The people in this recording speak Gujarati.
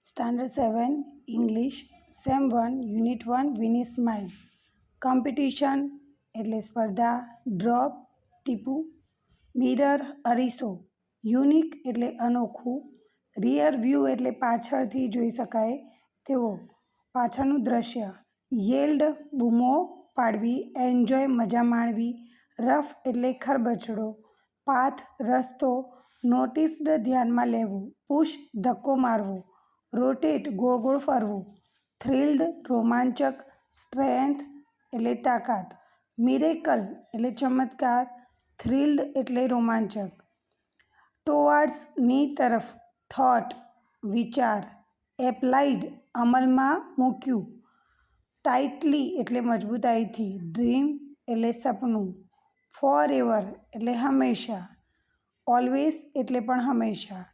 Standard 7 English same 1 unit 1 વિની smile. Competition એટલે સ્પર્ધા. ડ્રોપ ટીપું. મિરર અરીસો. યુનિક એટલે અનોખું. રિયર વ્યૂ એટલે પાછળથી જોઈ શકાય તેવો પાછળનું દ્રશ્ય. યેલ્ડ બૂમો પાડવી. એન્જોય મજા માણવી. રફ એટલે ખરબચડો. પાથ રસ્તો. નોટિસ્ડ ધ્યાનમાં લેવું. પુશ ધક્કો મારવો. રોટેટ ગોળ ગોળ ફરવું. થ્રિલ્ડ રોમાંચક. સ્ટ્રેન્થ એટલે તાકાત. મિરેકલ એટલે ચમત્કાર. થ્રિલ્ડ એટલે રોમાંચક. ટુવર્ડ્સ ની તરફ. થોટ વિચાર. એપ્લાઇડ અમલમાં મૂક્યું. ટાઇટલી એટલે મજબૂતાઈથી. ડ્રીમ એટલે સપનું. ફોરએવર એટલે હંમેશા. ઓલવેઝ એટલે પણ હંમેશા.